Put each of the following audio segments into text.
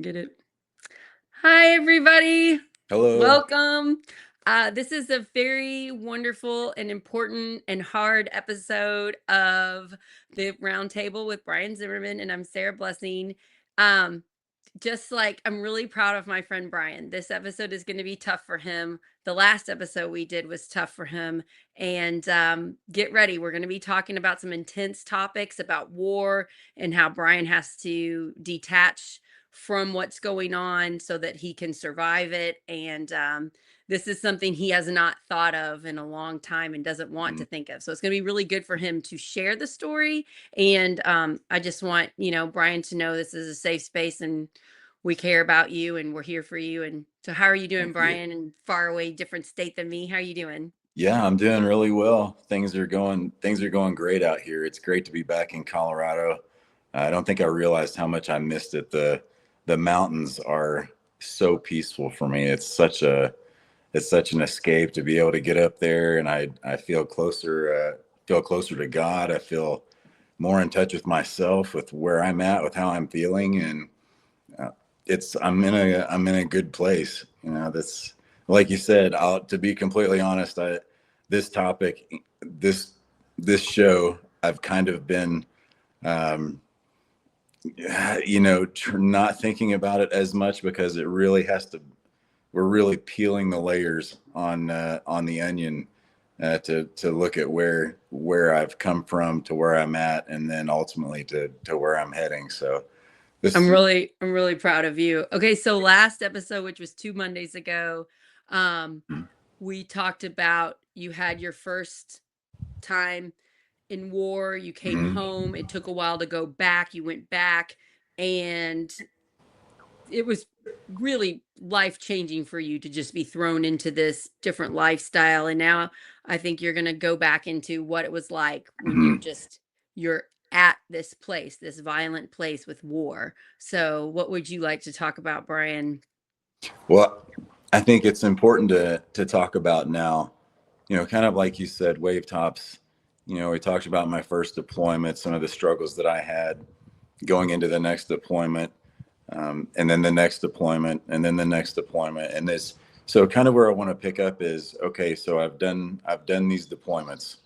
Get it? Hi, everybody. Hello. Welcome. This is a very wonderful and important and hard episode of the Roundtable with Brian Zimmerman, and I'm Sarah Blessing. Um, just like I'm really proud of my friend Brian. This episode is going to be tough for him. The last episode we did was tough for him. And get ready. We're going to be talking about some intense topics about war and how Brian has to detach from what's going on so that he can survive it. And this is something he has not thought of in a long time and doesn't want to think of. So it's going to be really good for him to share the story. And I just want, Brian to know this is a safe space and we care about you and we're here for you. And so how are you doing, Thank you. Brian? In far away, different state than me. How are you doing? Yeah, I'm doing really well. Things are going great out here. It's great to be back in Colorado. I don't think I realized how much I missed it. The mountains are so peaceful for me. It's such an escape to be able to get up there, and I feel closer to God. I feel more in touch with myself, with where I'm at, with how I'm feeling, and uh, I'm in a good place. That's like you said. To be completely honest, this topic, this this show, I've kind of been, um, not thinking about it as much because it really has to. We're really peeling the layers on the onion to look at where I've come from to where I'm at, and then ultimately to where I'm heading. So I'm this. really proud of you. Okay, so last episode, which was 2 Mondays ago, um, we talked about you had your first time in war, you came Mhm. home, it took a while to go back, you went back, and it was really life changing for you to just be thrown into this different lifestyle. And now I think you're going to go back into what it was like when Mhm. you're at this place, this violent place with war. So what would you like to talk about, Brian? Well, I think it's important to talk about now, kind of like you said, wave tops. We talked about my first deployment, some of the struggles that I had going into the next deployment, and then the next deployment, and then the next deployment, and this. So, kind of where I want to pick up is okay. So I've done these deployments,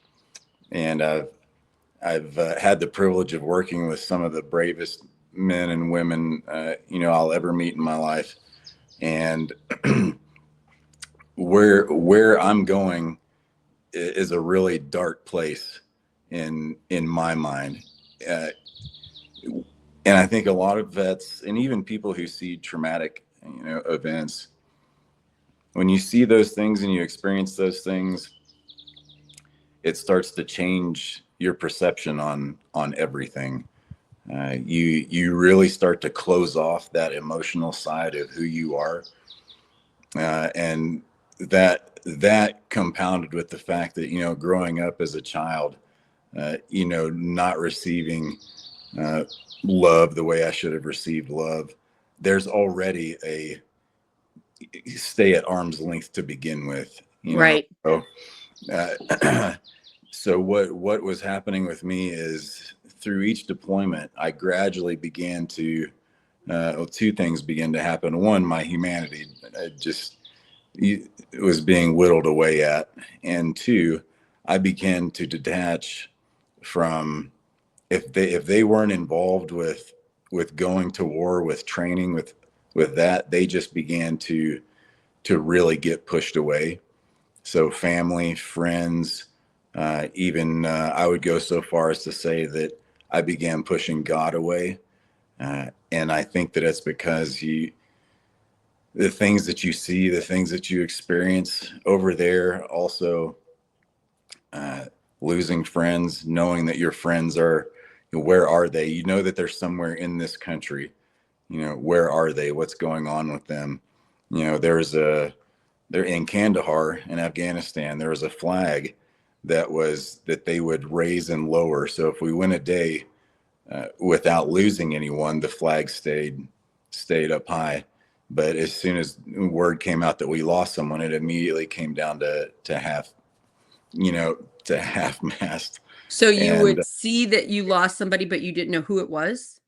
and I've had the privilege of working with some of the bravest men and women I'll ever meet in my life, and where I'm going is a really dark place in my mind. Uh, and I think a lot of vets and even people who see traumatic, events, when you see those things and you experience those things, it starts to change your perception on everything. You really start to close off that emotional side of who you are, and that compounded with the fact that growing up as a child, not receiving uh, love the way I should have received love. There's already a stay at arm's length to begin with, Right. So, uh, so what was happening with me is through each deployment, I gradually began to well, two things began to happen. One, my humanity just was being whittled away at, and two, I began to detach from if they weren't involved with going to war, with training, with that, they just began to really get pushed away. So family, friends, even I would go so far as to say that I began pushing God away, and I think that it's because the things that you see, the things that you experience over there, also uh, losing friends, knowing that your friends are, where are they? You know that they're somewhere in this country. Where are they? What's going on with them? They're in Kandahar in Afghanistan. There was a flag that they would raise and lower. So if we went a day without losing anyone, the flag stayed up high. But as soon as word came out that we lost someone, it immediately came down to half, to half mast. So you And would see that you lost somebody, but you didn't know who it was?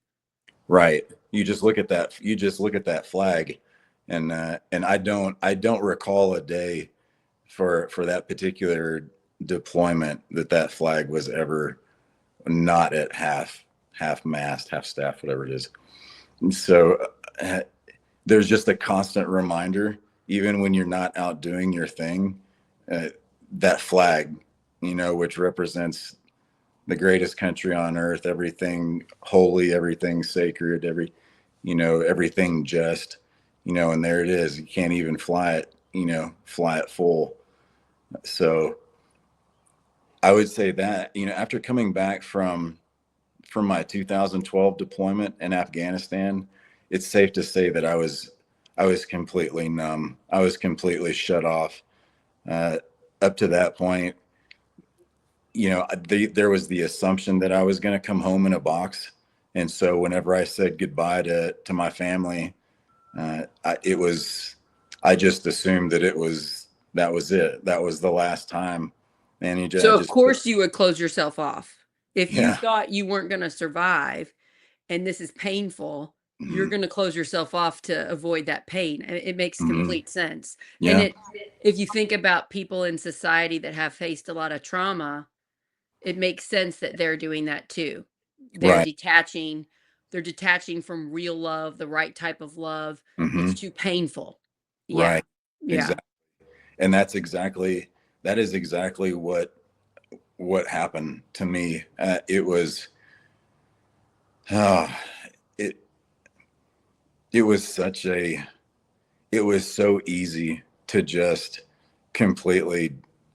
Right. You just look at that flag, and I don't recall a day for that particular deployment that that flag was ever not at half mast, half staff, whatever it is. And so uh, there's just a constant reminder, even when you're not out doing your thing, uh, that flag, you know, which represents the greatest country on earth, everything holy, everything sacred, you know, everything just, you know, and there it is. You can't even fly it, you know, fly it full. So I would say that, you know, after coming back from my 2012 deployment in Afghanistan, it's safe to say that I was completely numb. I was completely shut off. Uh, Up to that point, you know, there was the assumption that I was going to come home in a box, and so whenever I said goodbye to my family, it was I just assumed that that was it. That was the last time, and I So, of just course, you would close yourself off. If you yeah. thought you weren't gonna survive and this is painful, you're Hmm. gonna close yourself off to avoid that pain, and it makes Hmm. complete sense. And Yeah. it if you think about people in society that have faced a lot of trauma, it makes sense that they're doing that too. They're Right. detaching they're detaching from real love, the right type of love. It's Hmm. too painful. Yeah. Right. Yeah. Exactly. And that is exactly what happened to me. It was uh, it it was such a it was so easy to just completely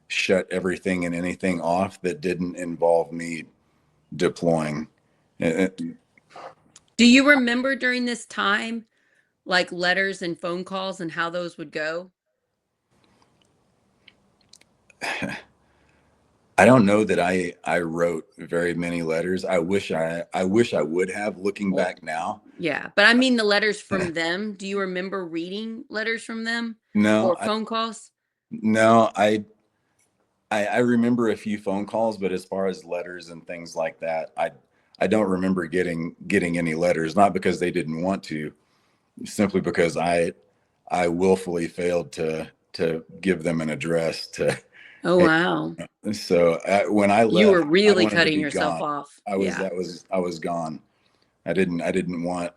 shut everything and anything off that didn't involve me deploying. It- Do you remember during this time, like, letters and phone calls and how those would go? I don't know that I wrote very many letters. I wish I would have, looking Well, back now. yeah, but I mean the letters from them. Do you remember reading letters from them No, or phone calls? no, I remember a few phone calls, but as far as letters and things like that, I don't remember getting any letters. Not because they didn't want to, simply because I willfully failed to give them an address to. Oh, wow. So when I You were left, I really wanted to cutting be yourself gone. off. Yeah. I was gone. I didn't want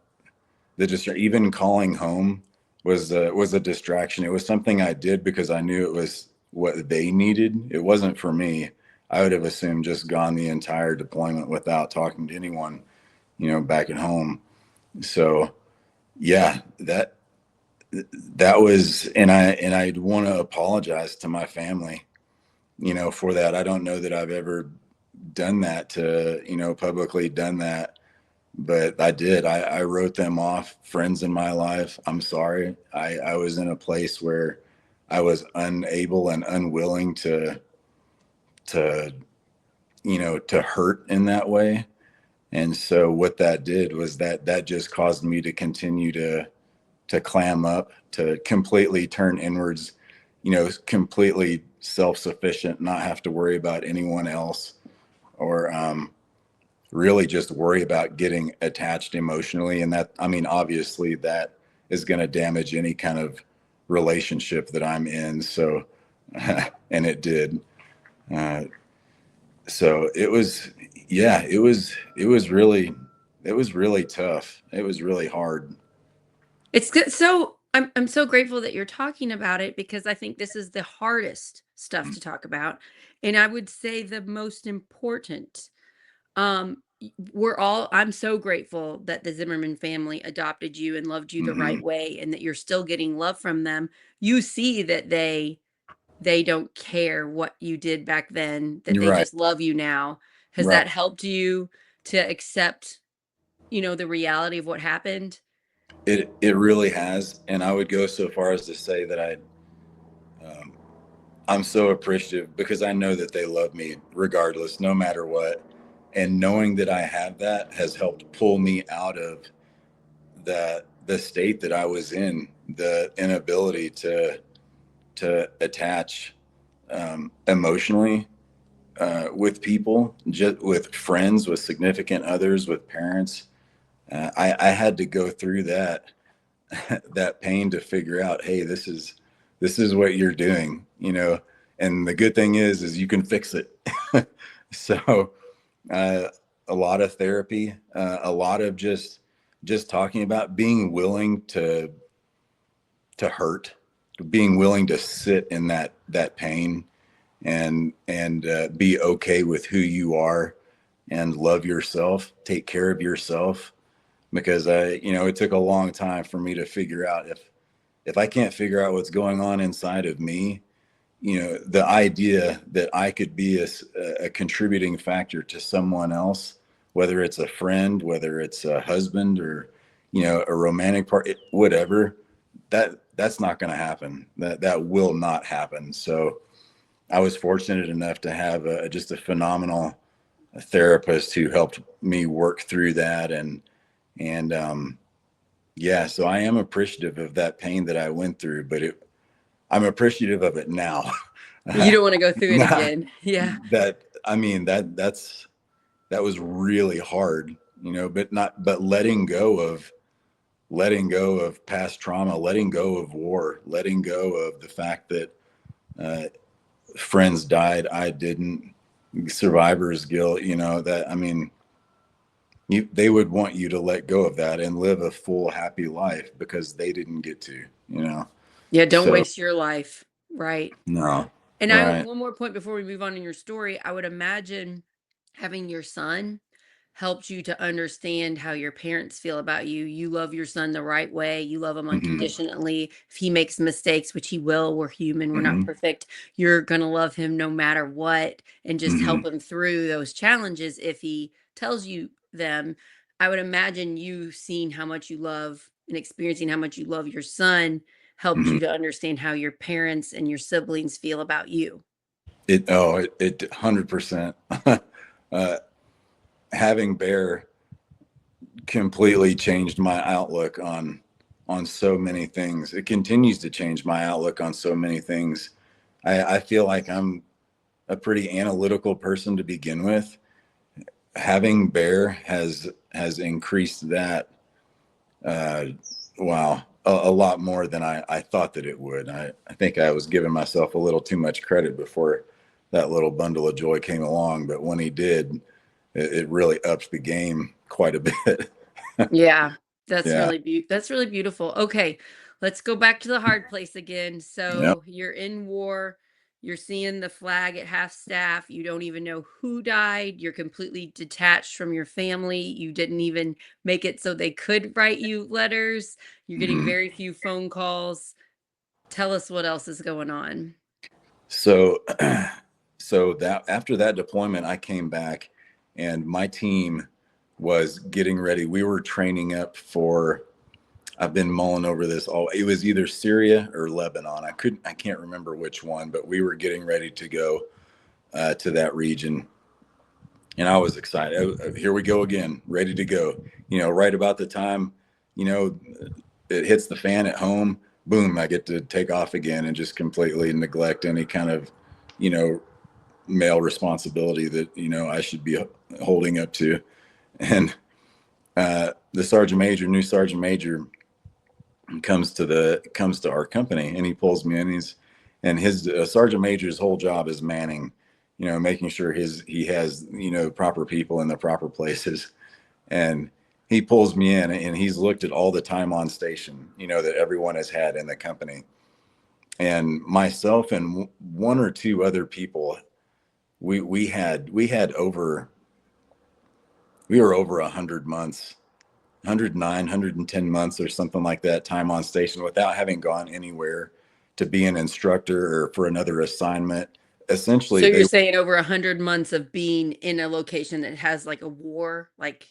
the even calling home was a distraction. It was something I did because I knew it was what they needed. It wasn't for me. I would have assumed just gone the entire deployment without talking to anyone, you know, back at home. So yeah, that was, and I want to apologize to my family, you know, for that. I don't know that I've ever done that to, you know, publicly done that, but I did. I wrote them off, friends in my life. I'm sorry. I was in a place where I was unable and unwilling to, you know, to hurt in that way. And so what that did was that just caused me to continue to clam up, to completely turn inwards, you know, completely self-sufficient, not have to worry about anyone else, or really just worry about getting attached emotionally. And that, I mean, obviously that is going to damage any kind of relationship that I'm in. So, and it did. Uh, so it was, yeah, it was really tough. It was really hard. It's good. So I'm so grateful that you're talking about it because I think this is the hardest stuff to talk about. And I would say the most important. I'm so grateful that the Zimmerman family adopted you and loved you the Mm-hmm. right way and that you're still getting love from them. You see that they don't care what you did back then, that You're they right. just love you now. Has Right. that helped you to accept, the reality of what happened? It really has. And I would go so far as to say that um, I'm so appreciative because I know that they love me regardless, no matter what. And knowing that I have that has helped pull me out of the state that I was in, the inability to attach emotionally with people, just with friends, with significant others, with parents. I had to go through that that pain to figure out, hey, this is what you're doing, you know. And the good thing is you can fix it. So uh, a lot of therapy, a lot of just talking about being willing to hurt, being willing to sit in that pain, and be okay with who you are, and love yourself, take care of yourself. Because it took a long time for me to figure out, if I can't figure out what's going on inside of me, the idea that I could be a contributing factor to someone else, whether it's a friend, whether it's a husband, or, a romantic part, whatever, that's not going to happen. That will not happen. So I was fortunate enough to have just a phenomenal therapist who helped me work through that. And yeah, so I am appreciative of that pain that I went through, but I'm appreciative of it now. You don't want to go through it Not again. Yeah. that, I mean, that was really hard, but letting go of past trauma, letting go of war, letting go of the fact that uh, friends died, I didn't, survivor's guilt, that, I mean, they would want you to let go of that and live a full, happy life because they didn't get to. Yeah, don't So, waste your life. Right. no, And right. one more point before we move on in your story, I would imagine having your son helped you to understand how your parents feel about you. You love your son the right way. You love him Hmm. unconditionally. If he makes mistakes, which he will, we're human, we're not Hmm. perfect. You're going to love him no matter what and just help Hmm. him through those challenges if he tells you them. I would imagine you seeing how much you love and experiencing how much you love your son helped Hmm. you to understand how your parents and your siblings feel about you. It 100%. uh, Having Bear completely changed my outlook on so many things. It continues to change my outlook on so many things. I feel like I'm a pretty analytical person to begin with. Having Bear has increased that, uh, wow, a lot more than I thought that it would. I think I was giving myself a little too much credit before that little bundle of joy came along, but when he did, it really upped the game quite a bit. Yeah, that's Yeah. really that's really beautiful. Okay, let's go back to the hard place again. Yep. So you're in war, you're seeing the flag at half staff, you don't even know who died, you're completely detached from your family, you didn't even make it so they could write you letters, you're getting Hmm. very few phone calls. Tell us what else is going on. So, so that after that deployment, I came back, and my team was getting ready. We were training up for. I've been mulling over this all. It was either Syria or Lebanon. I can't remember which one, but we were getting ready to go to that region, and I was excited. Here we go again, ready to go. Right about the time, you know, it hits the fan at home. Boom! I get to take off again and just completely neglect any kind of, you know, male responsibility that I should be holding up to. And the new sergeant major, comes to our company, and he pulls me in. And his sergeant major's whole job is manning, making sure he has proper people in the proper places. And he pulls me in, and he's looked at all the time on station, that everyone has had in the company, and myself and one or two other people. We had over we were over 100 months, 109, 110 months or something like that, time on station without having gone anywhere to be an instructor or for another assignment. So Essentially, you're saying over 100 months of being in a location that has like a war, like,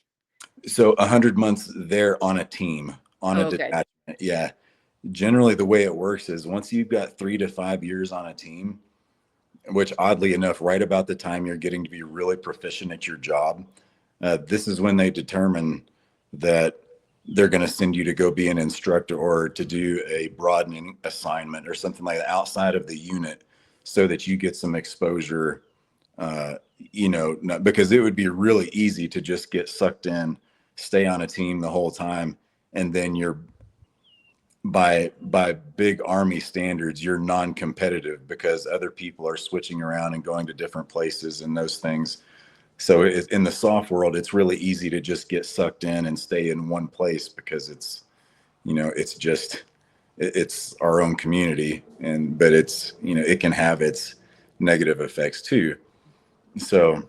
so 100 months there on a team, on a oh, okay. detachment. Yeah. Generally, the way it works is once you've got 3 to 5 years on a team, which oddly enough, right about the time you're getting to be really proficient at your job, this is when they determine that they're going to send you to go be an instructor or to do a broadening assignment or something like that outside of the unit, so that you get some exposure. Because it would be really easy to just get sucked in, stay on a team the whole time, and then you're by big army standards, you're non-competitive because other people are switching around and going to different places and those things. So in the soft world, it's really easy to just get sucked in and stay in one place because it's, it's just, it's our own community. And but it's, it can have its negative effects too. So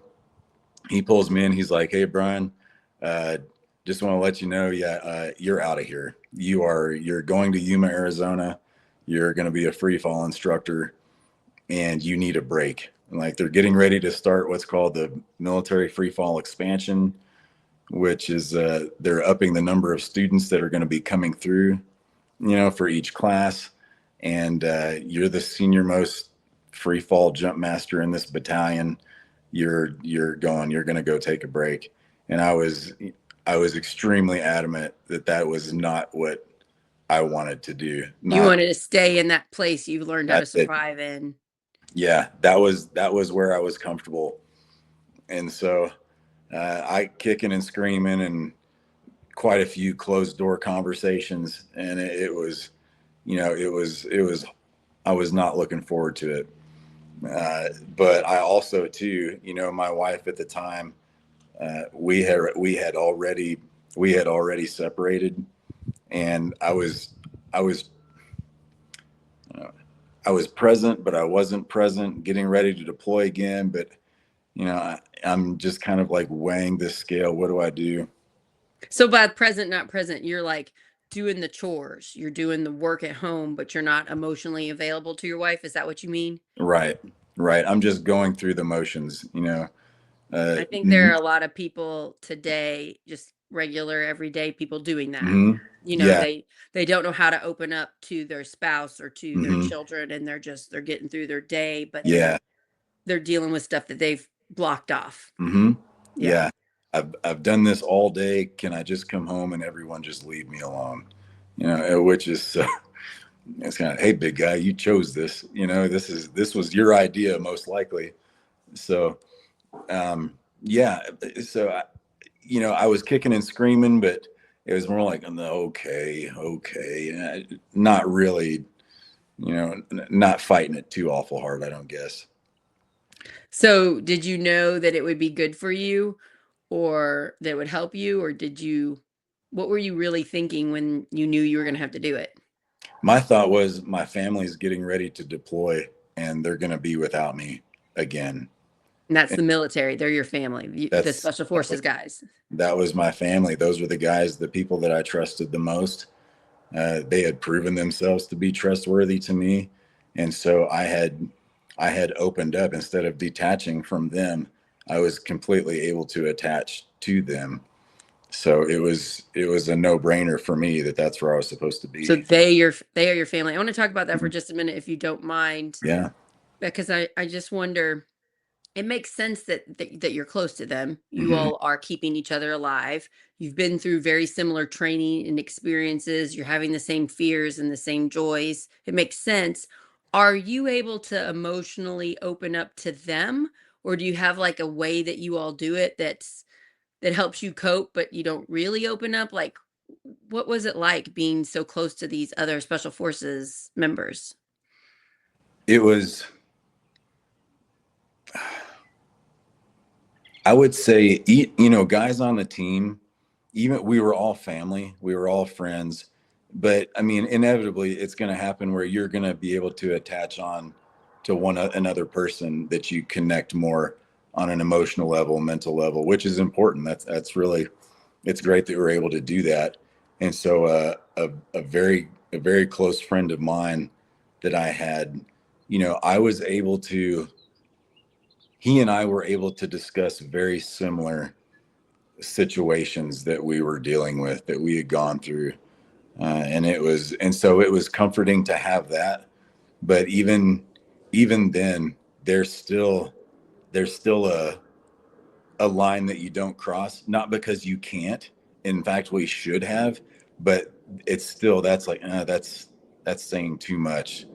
he pulls me in. He's like, "Hey, Brian, uh, just want to let you know, yeah, you're out of here. You're going to Yuma, Arizona. You're going to be a free fall instructor, and you need a break." And like they're getting ready to start what's called the military free fall expansion, which is they're upping the number of students that are going to be coming through, for each class. And you're the senior most free fall jump master in this battalion. You're going to go take a break. And I was extremely adamant that that was not what I wanted to do. You Not wanted to stay in that place you've learned how to that it, survive in. yeah, that was where I was comfortable. And so I kicking and screaming and quite a few closed door conversations, and it was, it was I was not looking forward to it. But I also too, my wife at the time, we had already separated, and I was uh, I was present, but I wasn't present, getting ready to deploy again. But I'm just kind of like weighing this scale. What do I do? So by present, not present, you're like doing the chores, you're doing the work at home, but you're not emotionally available to your wife. Is that what you mean? Right, right. I'm just going through the motions. I think there are a lot of people today, just regular everyday people doing that. Mm-hmm. You know, Yeah. they don't know how to open up to their spouse or to their Mm-hmm. children, and they're getting through their day, but Yeah. they're dealing with stuff that they've blocked off. Mm-hmm. Yeah. Yeah. I've done this all day. Can I just come home and everyone just leave me alone? Which is it's kind of, hey, big guy, you chose this. This was your idea most likely. So yeah. So I was kicking and screaming, but it was more like, okay, okay, not really, not fighting it too awful hard, I don't guess. So, did you know that it would be good for you or that would help you, or what were you really thinking when you knew you were gonna have to do it? My thought was my family's getting ready to deploy and they're going to be without me again. And that's And the military, they're your family, the that's special that was, forces guys. that was my family. Those were the guys, the people that I trusted the most. They had proven themselves to be trustworthy to me, and so I had opened up. Instead of detaching from them, I was completely able to attach to them. So it was a no brainer for me that that's where I was supposed to So be. they are your family. I wanna talk about that for just a minute if you don't mind, Yeah. because I just wonder. It makes sense that you're close to them. You Hmm. all are keeping each other alive. You've been through very similar training and experiences. You're having the same fears and the same joys. It makes sense. Are you able to emotionally open up to them, or do you have like a way that you all do it that helps you cope, but you don't really open up? Like, what was it like being so close to these other special forces members? It was, I would say, guys on the team, even we were all family, we were all friends. But I mean, inevitably, it's going to happen where you're going to be able to attach on to another person that you connect more on an emotional level, mental level, which is important. That's really, it's great that we're able to do that. And so, a very close friend of mine that I had, I was able to, he and I were able to discuss very similar situations that we were dealing with, that we had gone through. And so it was comforting to have that. But even then, there's still a line that you don't cross, not because you can't. In fact, we should have, but it's still, that's like, that's saying too much.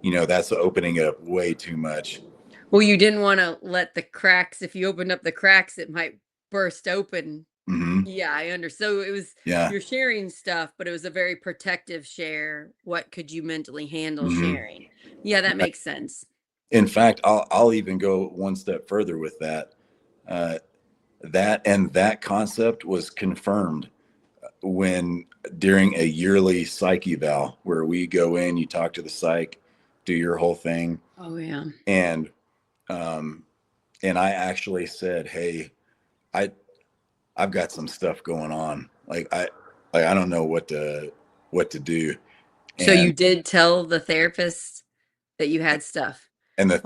That's opening it up way too much. Well, you didn't want to let the cracks, if you opened up the cracks, it might burst open. Hmm. Yeah, I so it was Yeah. you're sharing stuff, but it was a very protective share. What could you mentally handle Hmm. sharing? Yeah, that makes sense. In fact, I'll even go one step further with that. Uh, that concept was confirmed when during a yearly psych eval where we go in, you talk to the psych, do your whole thing, Oh yeah. and um, and I actually said, "Hey, I I've got some stuff going on. I don't know what to do." So And you did tell the therapist that you had stuff. and Wow. the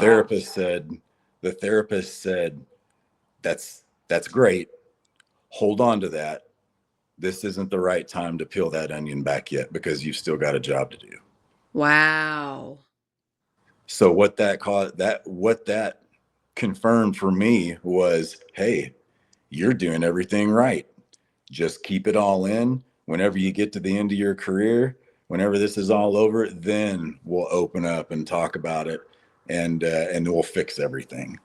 therapist said, that's great. Hold on to that. This isn't the right time to peel that onion back yet because you've still got a job to do. Wow. So what that confirmed for me was, hey, you're doing everything right. Just keep it all in. Whenever you get to the end of your career, whenever this is all over, then we'll open up and talk about it, and we'll fix everything.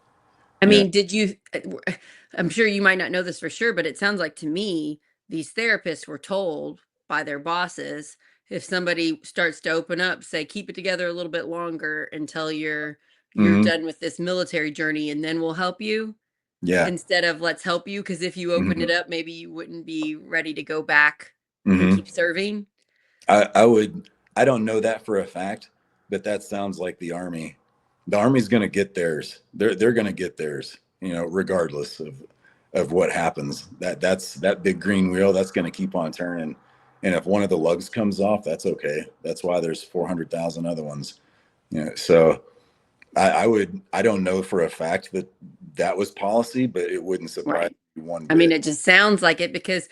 I You know. mean, did you I'm sure you might not know this for sure, but it sounds like to me these therapists were told by their bosses if somebody starts to open up, say keep it together a little bit longer until you're Hmm. done with this military journey and then we'll help you Yeah. instead of let's help you because if you opened Hmm. it up maybe you wouldn't be ready to go back and Hmm. keep serving. I would. I don't know that for a fact, but that sounds like the Army. The Army's going to get theirs. They're going to get theirs. Regardless of what happens. That's that big green wheel. That's going to keep on turning. And if one of the lugs comes off, that's okay. That's why there's 400,000 other ones. So I would. I don't know for a fact that that was policy, but it wouldn't surprise Right. me one I mean, bit. it just sounds like it because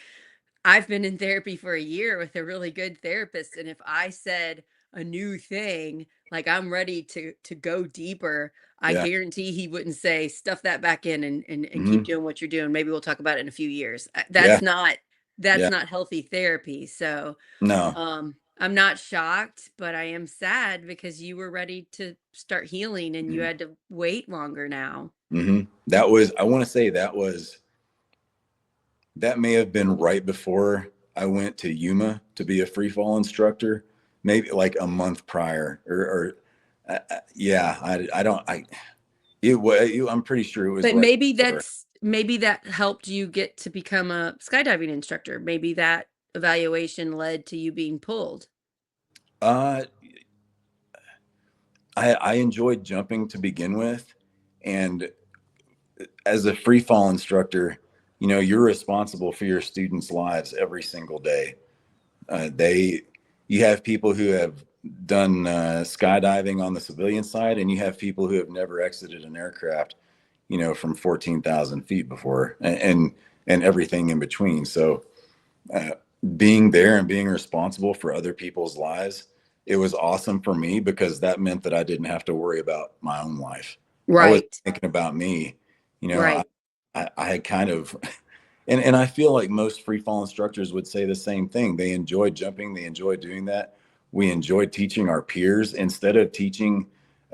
I've been in therapy for a year with a really good therapist, and if I said a new thing, like I'm ready to go deeper, I Yeah. guarantee he wouldn't say stuff that back in and keep Hmm. doing what you're doing. Maybe we'll talk about it in a few years. Yeah. That's Yeah. not healthy therapy. So, No. I'm not shocked, but I am sad because you were ready to start healing and you had to wait longer now. Hmm. That was, I want to say that may have been right before I went to Yuma to be a free fall instructor, maybe like a month prior, or yeah, I don't, it was, I'm pretty sure it was But right before. maybe that helped you get to become a skydiving instructor. Maybe that evaluation led to you being pulled. Uh, I enjoyed jumping to begin with. And as a free fall instructor, you're responsible for your students' lives every single day. They, you have people who have done skydiving on the civilian side, and you have people who have never exited an aircraft, from 14,000 feet before, and everything in between. So, uh, being there and being responsible for other people's lives, it was awesome for me because that meant that I didn't have to worry about my own life. I was Right. thinking about me. You know, I, Right. I had kind of, and I feel like most free fall instructors would say the same thing. They enjoy jumping, they enjoy doing that. We enjoy teaching our peers instead of teaching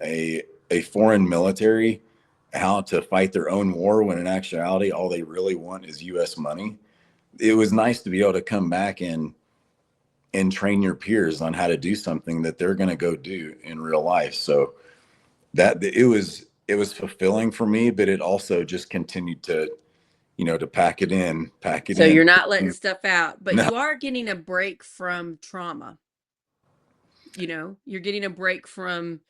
a a foreign military how to fight their own war when in actuality all they really want is US money. It was nice to be able to come back and train your peers on how to do something that they're going to go do in real life. So that it was fulfilling for me, but it also just continued to pack it So in. you're not letting stuff out, but No, you are getting a break from trauma. You're getting a break from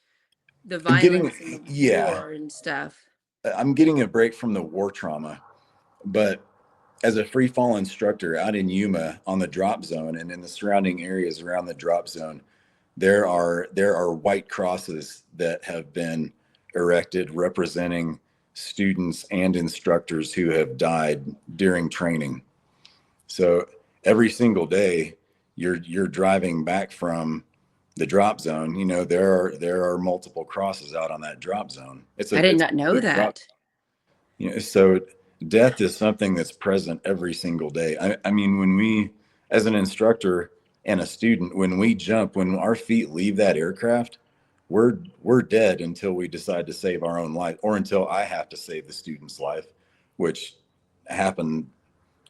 the getting violence and the yeah, war and stuff. I'm getting a break from the war trauma, but as a free fall instructor out in Yuma on the drop zone and in the surrounding areas around the drop zone, there are white crosses that have been erected representing students and instructors who have died during training. So every single day you're driving back from the drop zone, there are multiple crosses out on that drop zone. It's a I did it's not a know big drop. that. So death is something that's present every single day. I mean, when we, as an instructor and a student, when we jump, when our feet leave that aircraft, we're dead until we decide to save our own life, or until I have to save the student's life, which happened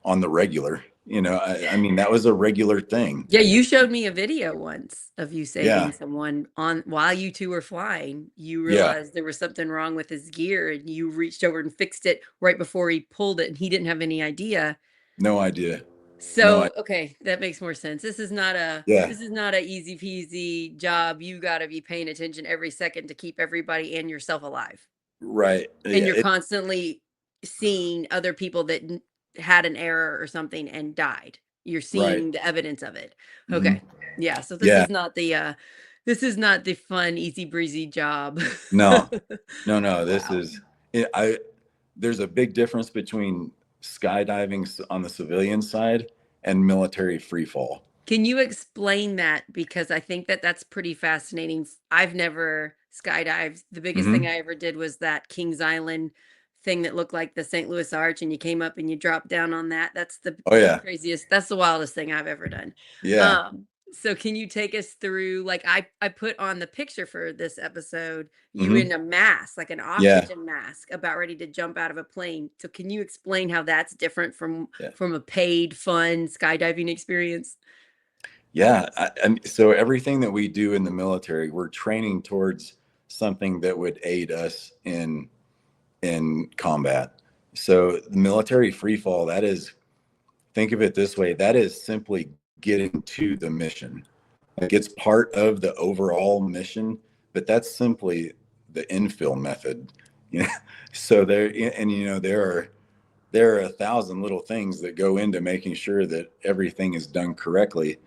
on the regular. I mean, that was a regular thing. Yeah, you showed me a video once of you Yeah. saving someone on while you two were flying. You Yeah. realized there was something wrong with his gear and you reached over and fixed it right before he pulled it and he didn't have any idea. No idea. No So, idea. okay, that makes more sense. Yeah. This is not a easy peasy job. You got to be paying attention every second to keep everybody and yourself alive. Right. And Yeah. you're constantly seeing other people that had an error or something and died. You're Right. seeing the evidence of it. Hmm. Okay. Yeah, so Yeah. this is not the fun easy breezy job. No. No. No. This Wow. is. I. There's a big difference between skydiving on the civilian side and military free fall. Can you explain that? Because I think that that's pretty fascinating. I've never skydived. The biggest thing Hmm. I ever did was that Kings Island thing that looked like the St. Louis Arch, and you came up and you dropped down on that. That's Oh the yeah. craziest, that's the wildest thing I've ever done. Yeah. So can you take us through, like I put on the picture for this episode, you Hmm. in a mask, like an Yeah. oxygen mask, about ready to jump out of a plane. So can you explain how that's different Yeah. from a paid, fun skydiving experience? Yeah. So everything that we do in the military, we're training towards something that would aid us in combat. So the military free fall, that is, think of it this way, that is simply getting to the mission. Like it's part of the overall mission, but that's simply the infill method. You know, so there, and there are a thousand little things that go into making sure that everything is done correctly.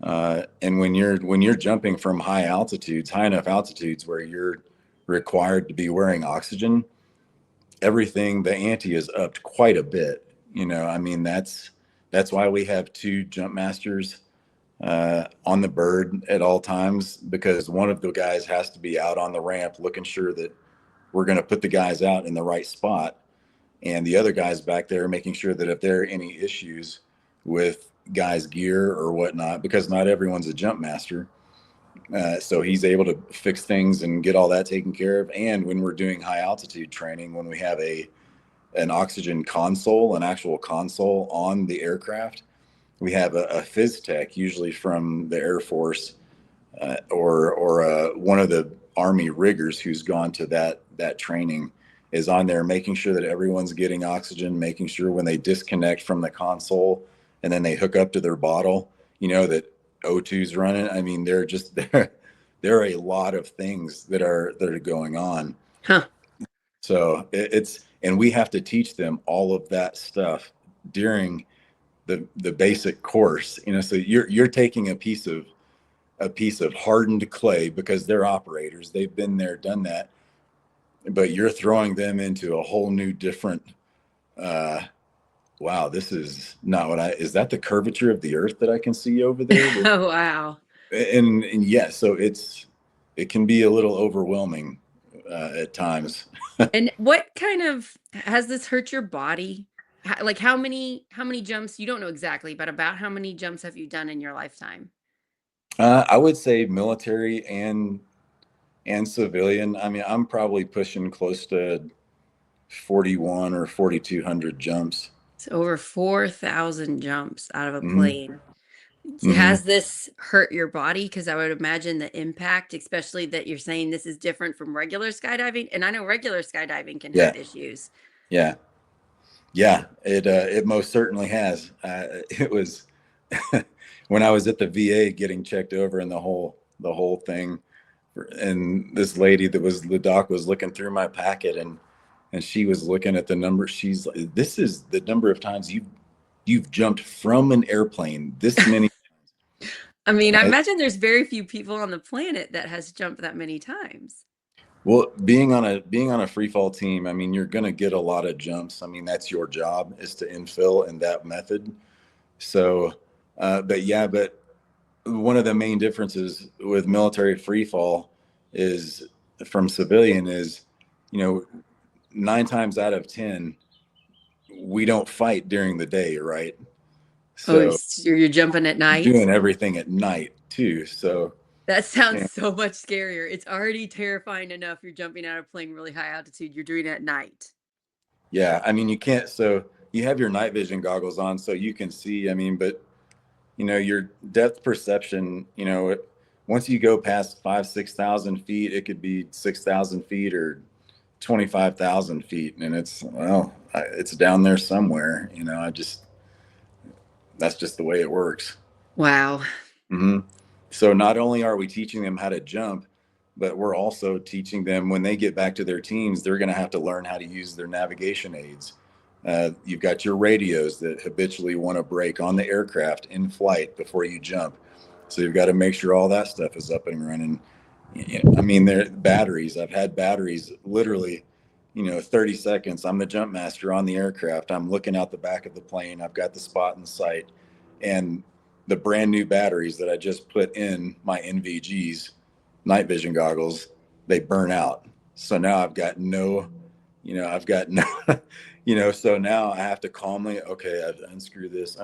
And when you're jumping from high enough altitudes where you're required to be wearing oxygen, everything, the ante is upped quite a bit. I mean, that's why we have two jump masters on the bird at all times, because one of the guys has to be out on the ramp looking sure that we're going to put the guys out in the right spot, and the other guy's back there making sure that if there are any issues with guys gear or whatnot, because not everyone's a jump master, so he's able to fix things and get all that taken care of. And when we're doing high altitude training, when we have an oxygen console, an actual console on the aircraft, we have a phys tech, usually from the Air Force, or one of the Army riggers who's gone to that training, is on there making sure that everyone's getting oxygen, making sure when they disconnect from the console and then they hook up to their bottle, that O2's running. I mean, they're just there are a lot of things that are going on. Huh. So and we have to teach them all of that stuff during the basic course. So you're taking a piece of hardened clay, because they're operators, they've been there, done that, but you're throwing them into a whole new different, uh wow, this is not what is that the curvature of the earth that I can see over there? Oh, wow. And yeah, so it can be a little overwhelming at times. And what kind of has this hurt your body? Like how many jumps, you don't know exactly, but about how many jumps have you done in your lifetime? I would say military and civilian. I mean, I'm probably pushing close to 41 or 4,200 jumps. It's over 4,000 jumps out of a Hmm. plane. Hmm. Has this hurt your body? Because I would imagine the impact, especially that you're saying this is different from regular skydiving. And I know regular skydiving can Yeah. have issues. Yeah. Yeah. It most certainly has. It was when I was at the VA getting checked over, and the whole thing, and this lady that was the doc was looking through my packet, and she was looking at the number. She's like, "This is the number of times you've jumped from an airplane this many." I mean, I And imagine there's very few people on the planet that has jumped that many times. Well, being on a free fall team, I mean, you're going to get a lot of jumps. I mean, that's your job, is to infill in that method. So, but one of the main differences with military free fall is from civilian is, you know, 9 times out of 10, we don't fight during the day, right? Oh, So you're jumping at you're night? doing everything at night too. So, That sounds yeah, so much scarier. It's already terrifying enough you're jumping out of plane really high altitude. You're doing it at night. yeah, I mean, you can't. So you have your night vision goggles on so you can see. I mean, but your depth perception, once you go past 5, 6,000 feet, it could be 6,000 feet or 25,000 feet, and it's down there somewhere. I just that's just the way it works. Wow. Hmm. So not only are we teaching them how to jump, but we're also teaching them when they get back to their teams, they're going to have to learn how to use their navigation aids. You've got your radios that habitually want to break on the aircraft in flight before you jump. So you've got to make sure all that stuff is up and running. I mean, there batteries. I've had batteries literally, 30 seconds. I'm the jump master on the aircraft. I'm looking out the back of the plane. I've got the spot in sight, and the brand new batteries that I just put in my NVGs, night vision goggles, they burn out. So now I've got no, so now I have to calmly, okay, I've unscrew this,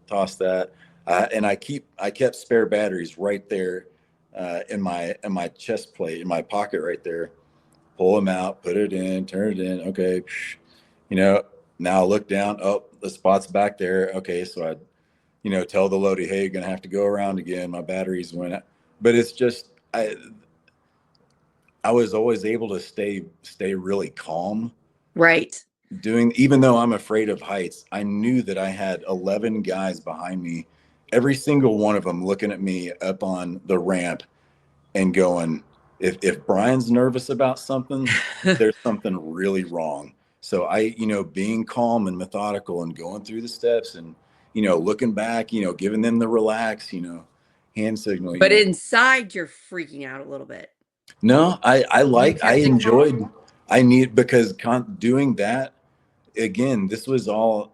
toss that. I kept spare batteries right there in my chest plate, in my pocket right there. Pull them out, put it in, turn it in. Okay, you know. Now look down. Oh, the spot's back there. Okay, so I tell the loadie, hey, you're gonna have to go around again. My batteries went out. But it's just I was always able to stay really calm Right. doing, even though I'm afraid of heights. I knew that I had 11 guys behind me, every single one of them looking at me up on the ramp and going, if Brian's nervous about something, there's something really wrong. So being calm and methodical and going through the steps and, looking back, giving them the relax, hand signal, But inside, you're freaking out a little bit. No, You I kept it calm? enjoyed, I need, because doing that again, this was all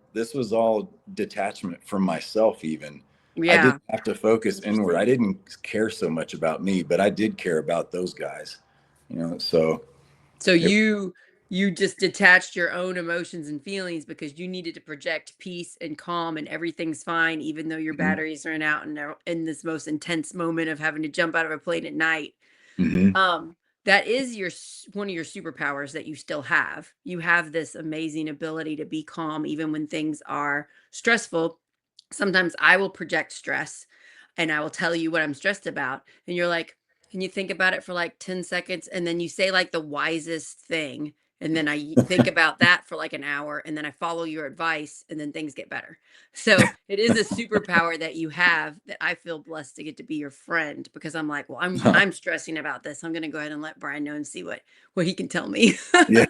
detachment from myself. Even I Yeah. didn't have to focus inward. I Interesting. didn't care so much about me, but I did care about those guys. So So it, you just detached your own emotions and feelings because you needed to project peace and calm and everything's fine, even though your mhm, batteries ran out and they're in this most intense moment of having to jump out of a plane at night. mhm, Um, that is one of your superpowers that you still have. You have this amazing ability to be calm even when things are stressful. Sometimes I will project stress and I will tell you what I'm stressed about. And you're like, and you think about it for like 10 seconds and then you say like the wisest thing. And then I think about that for like an hour and then I follow your advice and then things get better. So it is a superpower that you have that I feel blessed to get to be your friend because I'm like, well, I'm stressing about this. I'm gonna go ahead and let Brian know and see what he can tell me. yeah,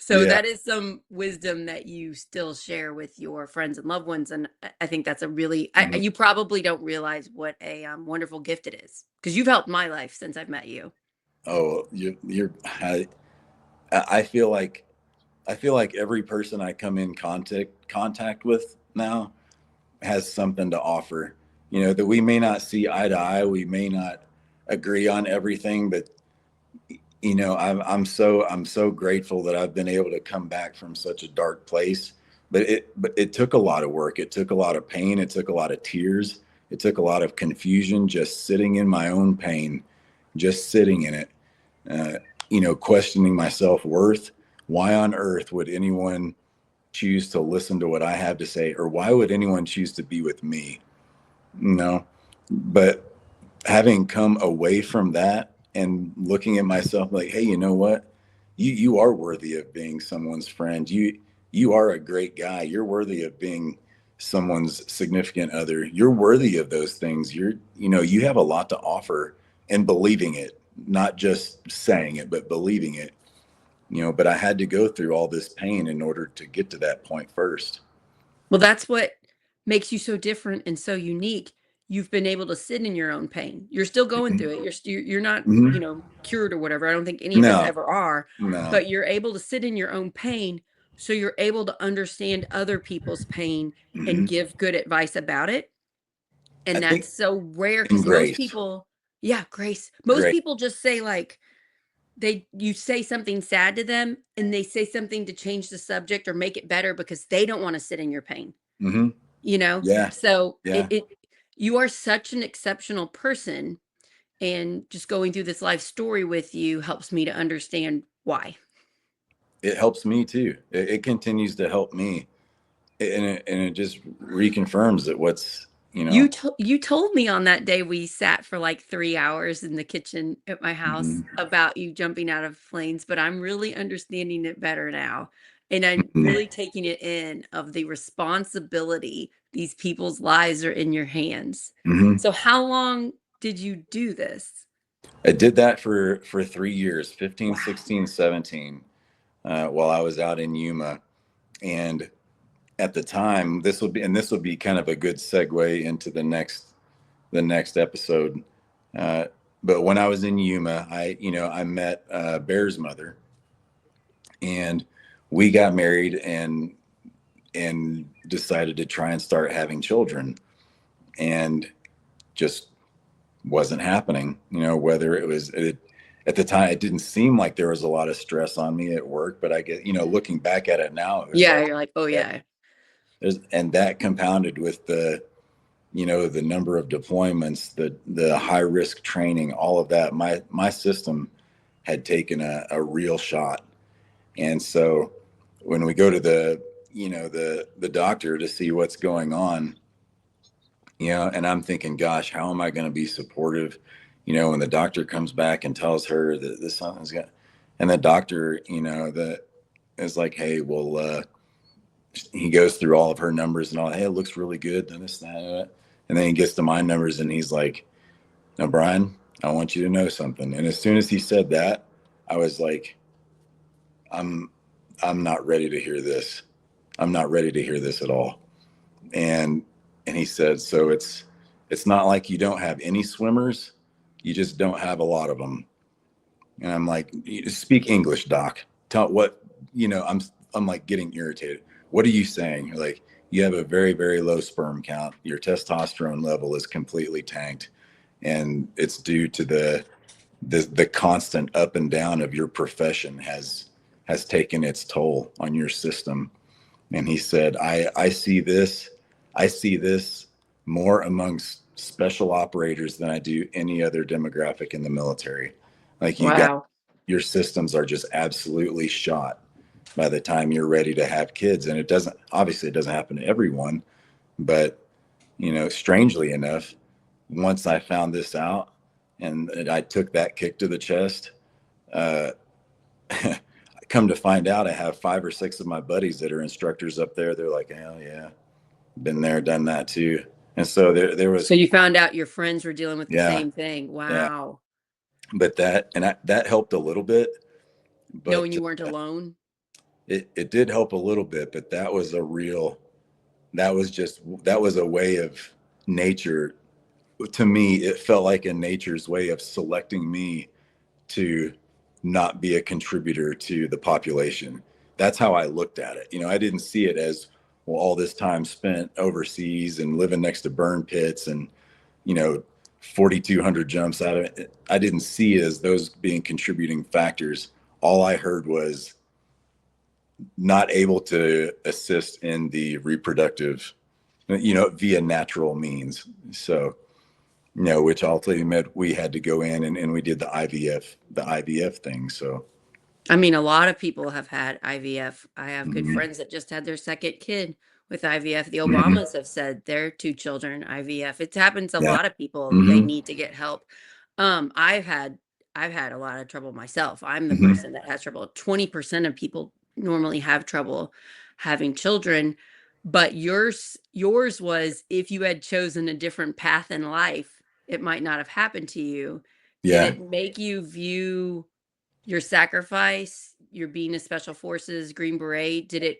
So yeah, that is some wisdom that you still share with your friends and loved ones, and I think that's a really mhm. you probably don't realize what a wonderful gift it is because you've helped my life since I've met you. Oh, I feel like every person I come in contact with now has something to offer. That we may not see eye to eye, we may not agree on everything, but I'm so grateful that I've been able to come back from such a dark place. But it took a lot of work. It took a lot of pain. It took a lot of tears. It took a lot of confusion, just sitting in my own pain, just sitting in it. Uh, questioning my self worth. Why on earth would anyone choose to listen to what I have to say, or why would anyone choose to be with me? No, but having come away from that and looking at myself like, hey, you know what? You are worthy of being someone's friend. You are a great guy. You're worthy of being someone's significant other. You're worthy of those things. You have a lot to offer, and believing it, not just saying it, but believing it. But I had to go through all this pain in order to get to that point first. Well, that's what makes you so different and so unique. You've been able to sit in your own pain. You're still going through it. You're not, Hmm. cured or whatever. I don't think any of us No, ever are, no. but you're able to sit in your own pain so you're able to understand other people's pain and Hmm. give good advice about it. I And think that's so rare in because most grace, people, yeah, grace. Most grace. people just say like you say something sad to them and they say something to change the subject or make it better because they don't want to sit in your pain. Hmm. You know? Yeah, So yeah. you are such an exceptional person, and just going through this life story with you helps me to understand why. it helps me too. It continues to help me, and it just reconfirms that what's, you know. You told me on that day we sat for like 3 hours in the kitchen at my house Mhm, about you jumping out of planes, but I'm really understanding it better now, and I'm mhm, really taking it in of the responsibility. These people's lives are in your hands. mhm. So how long did you do this? I did that for 3 years, 15, Wow. 16, 17, while I was out in Yuma. And at the time, this will be kind of a good segue into the next episode. Uh, but when I was in Yuma, I met Bear's mother, and we got married and decided to try and start having children, and just wasn't happening. Whether at the time, it didn't seem like there was a lot of stress on me at work, but I get, looking back at it now, it was Yeah, like, you're like, "Oh, yeah, yeah." and that compounded with the number of deployments, the high risk training, all of that. My system had taken a real shot. And so when we go to the doctor to see what's going on, and I'm thinking, gosh, how am I going to be supportive? When the doctor comes back and tells her that this something's got, and the doctor, that is like, hey, well, he goes through all of her numbers and all. Hey, it looks really good. Then this, that, and then he gets to my numbers and he's like, "Now, Brian, I want you to know something." And as soon as he said that, I was like, "I'm, I'm not ready to hear this. I'm not ready to hear this at all." And he said, "So it's not like you don't have any swimmers. You just don't have a lot of them." And I'm like, "Speak English, doc. Tell what, I'm like getting irritated. What are you saying?" Like, "You have a very, very low sperm count. Your testosterone level is completely tanked, and it's due to the constant up and down of your profession has taken its toll on your system." And he said, I see this more amongst special operators than I do any other demographic in the military. Like, Wow. your systems are just absolutely shot by the time you're ready to have kids. And it doesn't happen to everyone, but strangely enough, once I found this out and I took that kick to the chest, uh, come to find out, I have 5 or 6 of my buddies that are instructors up there. They're like, hell yeah, been there, done that too. And so there was, So you found out your friends were dealing with the yeah, same thing. yeah. Wow. But that helped a little bit, Knowing but you weren't alone? it did help a little bit. But that was a way of nature. To me, it felt like a nature's way of selecting me to not be a contributor to the population. That's how I looked at it. I didn't see it as, well, all this time spent overseas and living next to burn pits and, you know, 4,200 jumps out of it. I didn't see it as those being contributing factors. All I heard was not able to assist in the reproductive, via natural means. So, which ultimately meant we had to go in and we did the IVF thing. So, I mean, a lot of people have had IVF. I have good mhm, friends that just had their second kid with IVF. The mhm, Obamas have said their 2 children IVF. It happens to a yeah, lot of people. They hmm, need to get help. Um, I've had I've had a lot of trouble myself. I'm the hmm, person that has trouble. 20% of people normally have trouble having children, but yours was if you had chosen a different path in life, it might not have happened to you. Did yeah. it make you view your sacrifice, your being a special forces Green Beret, did it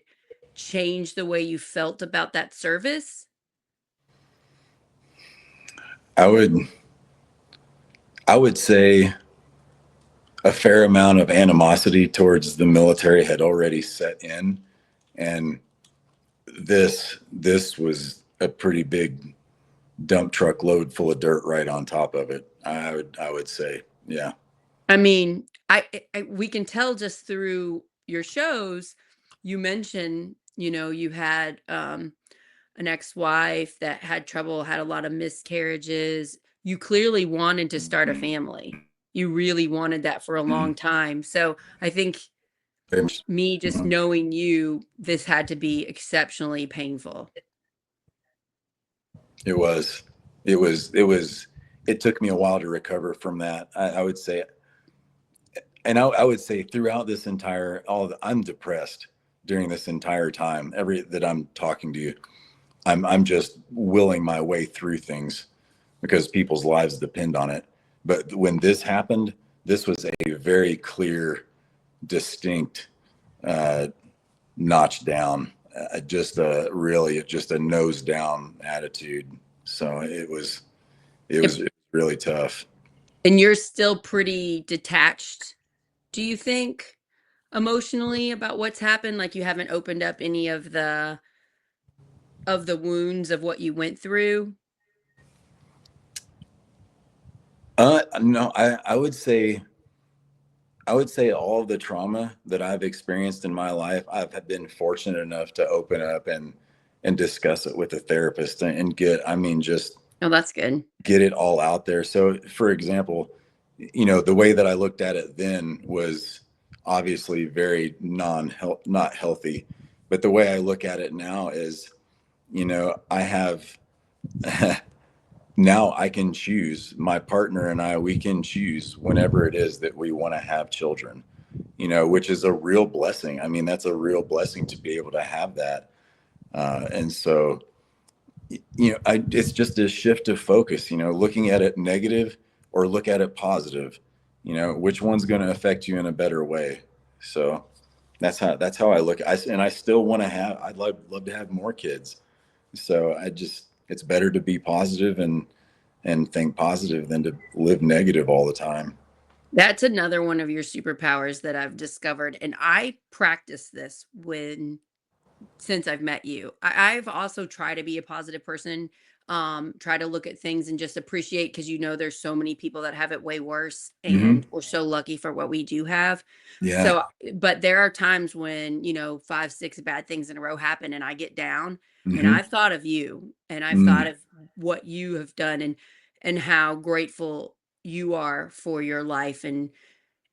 change the way you felt about that service? I would I would say a fair amount of animosity towards the military had already set in, and this was a pretty big dump truck load full of dirt right on top of it. I would say, yeah. I mean, I we can tell just through your shows, you mentioned, you had, an ex-wife that had trouble, had a lot of miscarriages. You clearly wanted to start a family. You really wanted that for a Mhm. long time. So, I think very much. Me just Mhm. knowing you, this had to be exceptionally painful. It was, it took me a while to recover from that. I would say, and I would say throughout this entire, I'm depressed during this entire time. That I'm talking to you, I'm just willing my way through things because people's lives depend on it. But when this happened, this was a very clear, distinct uh, notch down, just a nose down attitude. So it was really tough. And you're still pretty detached, do you think, emotionally about what's happened? Like you haven't opened up any of the wounds of what you went through? No, I would say all the trauma that I've experienced in my life, I've been fortunate enough to open up and discuss it with a therapist and just Oh, that's good. get it all out there. So, for example, the way that I looked at it then was obviously very not healthy, but the way I look at it now is, I have now I can choose, my partner and I, we can choose whenever it is that we want to have children, which is a real blessing. I mean, that's a real blessing to be able to have that. And so, it's just a shift of focus, looking at it negative or look at it positive, which one's going to affect you in a better way. So that's how I look. And I still want to I'd love to have more kids. So it's better to be positive and think positive than to live negative all the time. That's another one of your superpowers that I've discovered, and I practice this when since I've met you. I've also tried to be a positive person, try to look at things and just appreciate because there's so many people that have it way worse, Hmm. and we're so lucky for what we do have. Yeah. So, but there are times when, five, six bad things in a row happen and I get down, and Hmm. I've thought of you and I've thought Mm. of what you have done and how grateful you are for your life and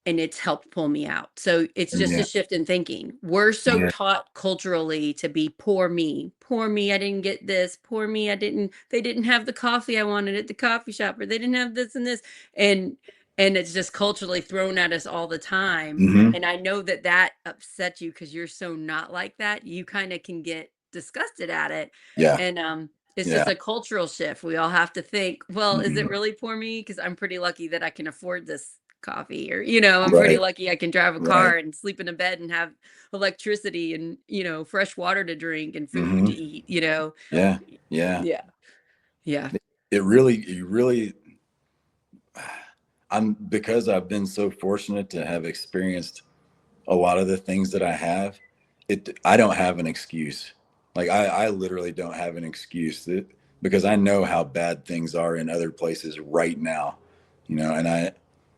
it's helped pull me out. So it's just a Yeah. shift in thinking. We're so Yeah. taught culturally to be poor me. Poor me, I didn't get this. Poor me, they didn't have the coffee I wanted at the coffee shop, or they didn't have this and this. And and it's just culturally thrown at us all the time. Hmm. And I know that that upsets you because you're so not like that. You kind of can get disgusted at it. Yeah. And it's just Yeah. a cultural shift. We all have to think, well, is it Hmm. really poor me? Because I'm pretty lucky that I can afford this coffee, or I'm pretty Right. lucky I can drive a Right. car and sleep in a bed and have electricity and fresh water to drink and food Hmm. to eat. Yeah. Yeah. Yeah, yeah. You really, because I've been so fortunate to have experienced a lot of the things that I have, I don't have an excuse. Like I literally don't have an excuse because I know how bad things are in other places right now,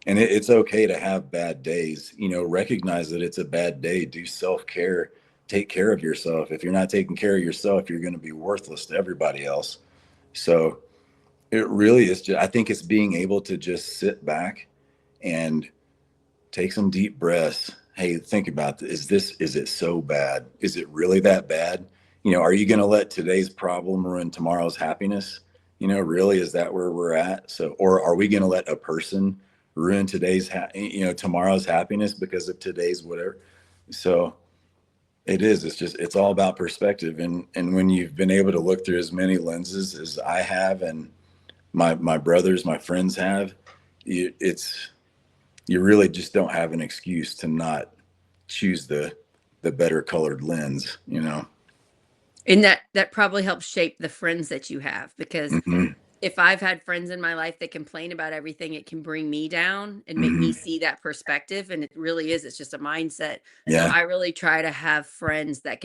and it's okay to have bad days, recognize that it's a bad day, do self-care, take care of yourself. If you're not taking care of yourself, you're going to be worthless to everybody else. So it really is just, I think it's being able to just sit back and take some deep breaths. Hey, think about this. Is it so bad? Is it really that bad? Are you going to let today's problem ruin tomorrow's happiness? Really, is that where we're at? So, or are we going to let a person ruin tomorrow's happiness because of today's whatever? So it's all about perspective. And when you've been able to look through as many lenses as I have, and my brothers, my friends have, it's you really just don't have an excuse to not choose the better colored lens. And that probably helps shape the friends that you have, because Hmm. if I've had friends in my life that complain about everything, it can bring me down and make me Hmm. see that perspective. And it really is, it's just a mindset. So Yeah. I really try to have friends that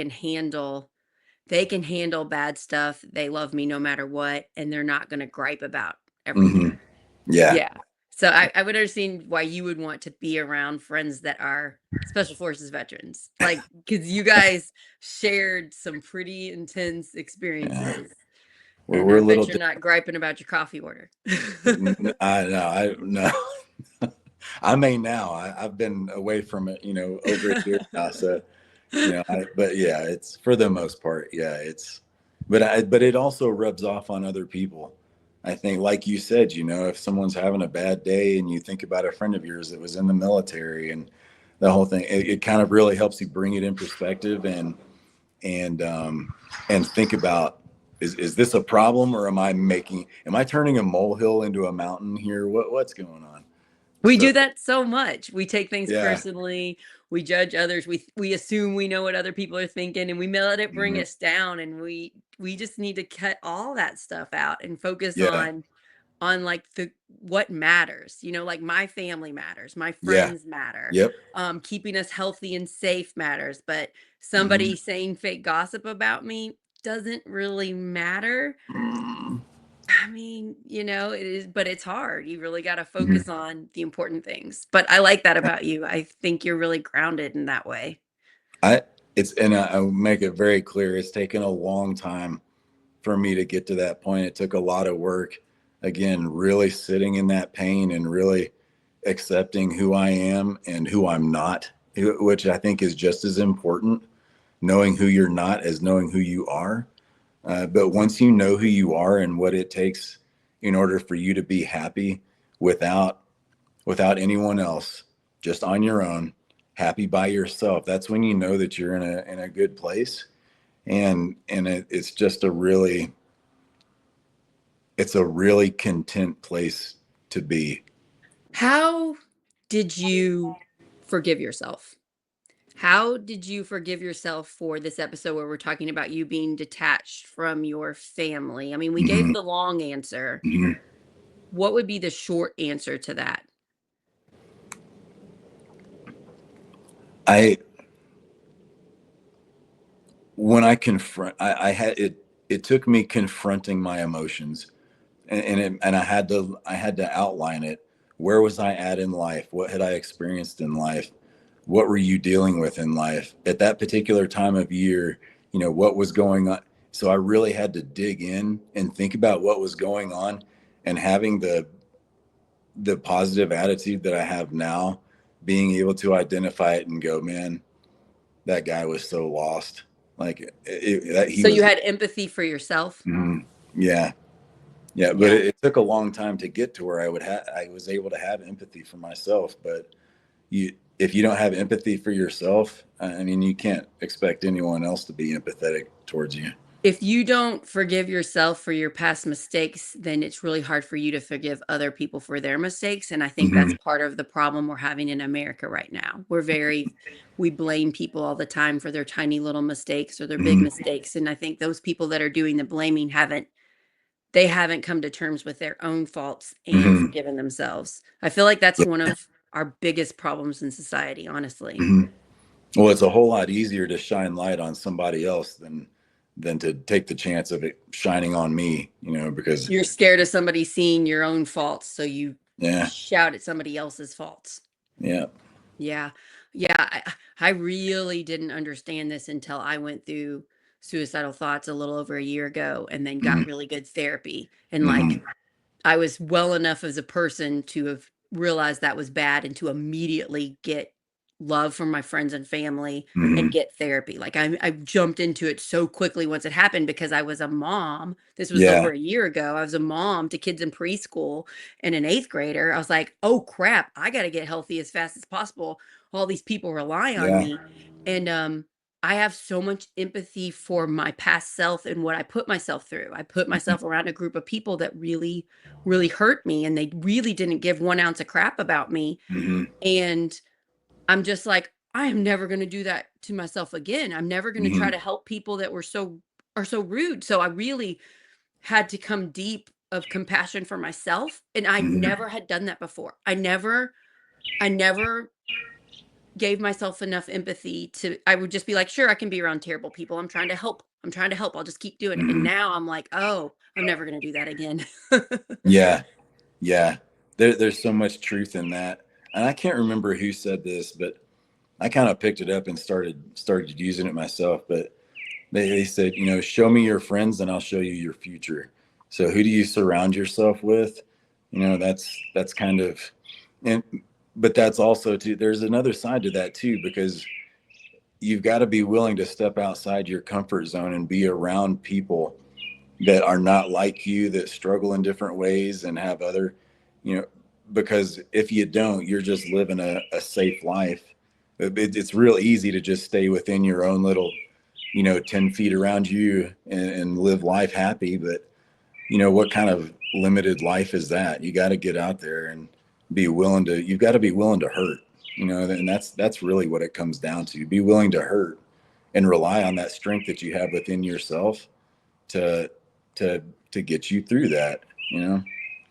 they can handle bad stuff. They love me no matter what, and they're not going to gripe about Hmm. everything. Yeah. Yeah. So I would understand why you would want to be around friends that are special forces veterans, like, because you guys shared some pretty intense Yeah. experiences. we're, And we're I a little bet you're different. not griping about your coffee order. I no. I may now. I've been away from it, over a year now. So, but yeah, it's for the most part. Yeah, but it also rubs off on other people. I think, like you said, if someone's having a bad day and you think about a friend of yours that was in the military and the whole thing, it kind of really helps you bring it in perspective and think about, is this a problem, or am I turning a molehill into a mountain here? What's going on? We So do that so much. We take things yeah. personally. We judge others. We assume we know what other people are thinking, and we let it bring Mhm. us down. And we just need to cut all that stuff out and focus Yeah. on like the what matters. Like my family matters, my Yeah. friends matter. Yep. Keeping us healthy and safe matters. But Hmm. somebody saying fake gossip about me doesn't really matter. Hmm. I mean, it is, but it's hard. You really got to focus on the important things. But I like that about you. I think you're really grounded in that way. I and I make it very clear. It's taken a long time for me to get to that point. It took a lot of work. Again, really sitting in that pain and really accepting who I am and who I'm not, which I think is just as important. Knowing who you're not as knowing who you are. But once you know who you are and what it takes in order for you to be happy without anyone else, just on your own, happy by yourself, that's when you know that you're in a good place. And it's just it's a really content place to be. How did you forgive yourself? How did you forgive yourself for this episode where we're talking about you being detached from your family? I mean, we gave Hmm. the long answer. Hmm. What would be the short answer to that? I when I confront, I had it took me confronting my emotions, and I had to outline it. Where was I at in life? What had I experienced in life? What were you dealing with in life at that particular time of year? What was going on? So I really had to dig in and think about what was going on, and having the positive attitude that I have now, being able to identify it and go, man, that guy was so lost. Like that he So you was. had empathy for yourself? Mhm. Yeah. Yeah, but Yeah. it took a long time to get to where I was able to have empathy for myself. But if you don't have empathy for yourself, I mean, you can't expect anyone else to be empathetic towards you. If you don't forgive yourself for your past mistakes, then it's really hard for you to forgive other people for their mistakes. And I think that's Hmm. part of the problem we're having in America right now. We blame people all the time for their tiny little mistakes or their big Hmm. mistakes. And I think those people that are doing the blaming they haven't come to terms with their own faults and Hmm. forgiven themselves. I feel like that's one Yeah. of our biggest problems in society, honestly. Hmm. Well, it's a whole lot easier to shine light on somebody else than to take the chance of it shining on me. Because You're scared of somebody seeing your own faults, so you yeah, shout at somebody else's faults. yeah. Yeah. Yeah, I really didn't understand this until I went through suicidal thoughts a little over a year ago and then got Hmm. really good therapy. And, Hmm. like, I was well enough as a person to have realized that was bad and to immediately get love from my friends and family and Hmm. get therapy. Like I jumped into it so quickly once it happened because I was a mom. This was Yeah, over a year ago. I was a mom to kids in preschool and an eighth grader. I was like, oh crap, I got to get healthy as fast as possible. All these people rely on yeah. me. And I have so much empathy for my past self and what I put myself through. I put myself around a group of people that really hurt me and they really didn't give 1 ounce of crap about me. Hmm. And I'm just like, I am never going to do that to myself again. I'm never going to try Hmm. to help people that are so rude. So I really had to come deep of compassion for myself and I Hmm. never had done that before. I never gave myself enough empathy to I would just be like, sure, I can be around terrible people. I'm trying to help. I'm trying to help. I'll just keep doing it. And Hmm. now I'm like, oh, I'm never going to do that again. Yeah, yeah. There's so much truth in that, and I can't remember who said this, but I kind of picked it up and started using it myself. But they said, show me your friends, and I'll show you your future. So who do you surround yourself with? That's kind of, and but that's also too, there's another side to that too, because you've got to be willing to step outside your comfort zone and be around people that are not like you, that struggle in different ways and have other, you know, because if you don't, you're just living a safe life. It's real easy to just stay within your own little, 10 feet around you, and live life happy. But, what kind of limited life is that? You got to get out there and you've got to be willing to hurt, and that's really what it comes down to. Be willing to hurt and rely on that strength that you have within yourself to to to get you through that, you know.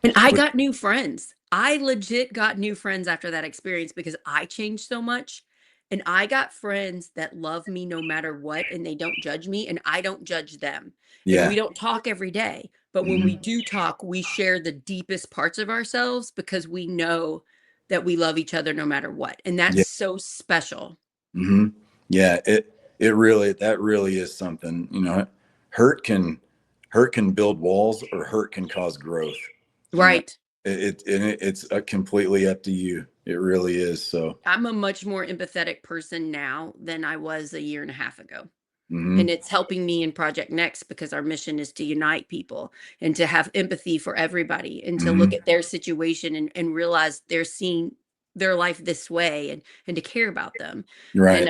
And I Which, got new friends. I legit got new friends after that experience because I changed so much. And I got friends that love me no matter what, and they don't judge me, and I don't judge them. And yeah. we don't talk every day, but when we Hmm. do talk, we share the deepest parts of ourselves because we know that we love each other no matter what. And that's Yeah. so special. Hmm. Yeah, it really, that really is something, hurt can hurt can build walls, or hurt can cause growth, you know. Right. It's completely up to you. It really is. So, I'm a much more empathetic person now than I was a year and a half ago. hmm. And it's helping me in Project Next because our mission is to unite people and to have empathy for everybody and to look Hmm. at their situation and realize they're seeing their life this way and to care about them. And Right.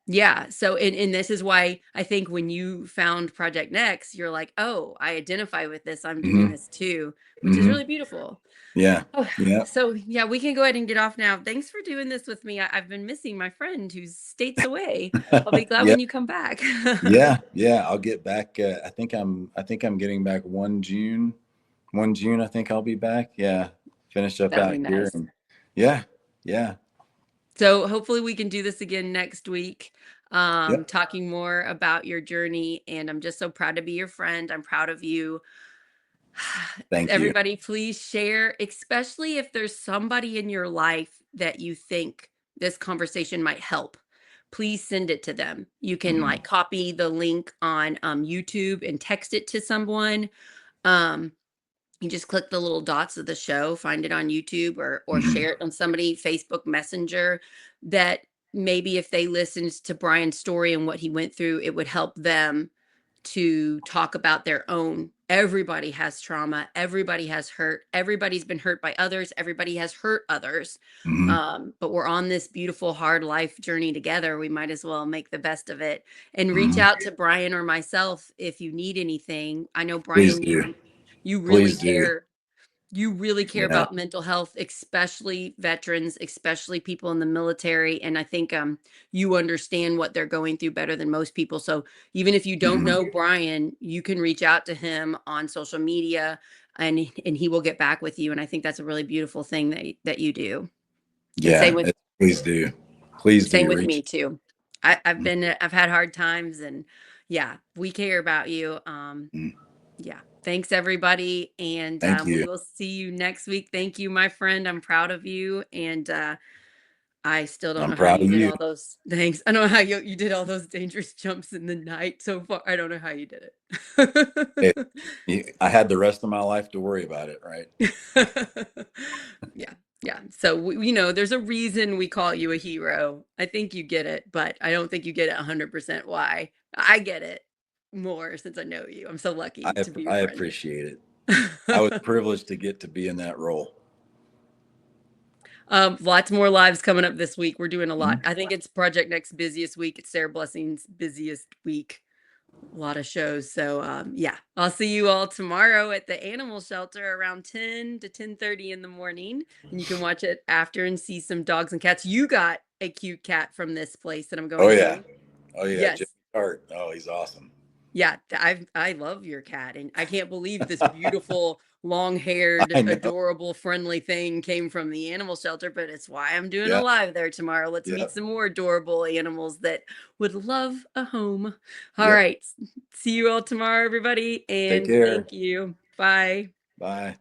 yeah, so and this is why I think when you found Project Next, you're like, oh, I identify with this. I'm doing Hmm. this too, which is Hmm. really beautiful. Yeah. Oh, Yeah. so yeah, we can go ahead and get off now. Thanks for doing this with me. I've been missing my friend who's states away. I'll be glad Yeah. when you come back. Yeah. Yeah. I'll get back. I think I'm getting back 1 June. 1 June, I think I'll be back. Yeah. Finish up That'll out be here, nice. and yeah. Yeah. So hopefully we can do this again next week, Yep. talking more about your journey. And I'm just so proud to be your friend. I'm proud of you. Thank you. Everybody, please share, especially if there's somebody in your life that you think this conversation might help. Please send it to them. You can Hmm. like copy the link on YouTube and text it to someone. Um, you just click the little dots of the show, find it on YouTube or Hmm. share it on somebody Facebook Messenger that maybe if they listened to Brian's story and what he went through, it would help them to talk about their own. Everybody has trauma, everybody has hurt, everybody's been hurt by others, everybody has hurt others. Hmm. But we're on this beautiful hard life journey together. We might as well make the best of it and reach Hmm. out to Brian or myself if you need anything. I know Please Brian, do. you really Please do. care. You really care Yeah. about mental health, especially veterans, especially people in the military. And I think you understand what they're going through better than most people. So even if you don't Hmm. know Brian, you can reach out to him on social media and he will get back with you. And I think that's a really beautiful thing that you do. And Yeah. Please do. Please same do with reach. me too. I've had hard times and yeah, we care about you. Mhm. Yeah. Thanks, everybody. And Thank we you. will see you next week. Thank you, my friend. I'm proud of you. And I still don't I'm know how proud you of did you. all those things. I don't know how you did all those dangerous jumps in the night so far. I don't know how you did It, it. I had the rest of my life to worry about it, right? Yeah. Yeah. So, there's a reason we call you a hero. I think you get it, but I don't think you get it 100% why. I get it more since I know you. I'm so lucky to be your I friend. appreciate it. I was privileged to get to be in that role. Lots more lives coming up this week. We're doing a lot. Mhm. I think it's Project Next busiest week. It's Sarah Blessing's busiest week. A lot of shows. So yeah, I'll see you all tomorrow at the animal shelter around 10 to 10:30 in the morning. And you can watch it after and see some dogs and cats. You got a cute cat from this place that I'm Oh going yeah. to. Oh yeah. Jimmy Yes. Hart. Oh, he's awesome. Yeah, I love your cat, and I can't believe this beautiful, long-haired, I know. adorable, friendly thing came from the animal shelter, but it's why I'm doing a Yeah. live there tomorrow. Let's meet Yep. some more adorable animals that would love a home. All Yep. right. See you all tomorrow, everybody, Take and care. thank you. Bye. Bye.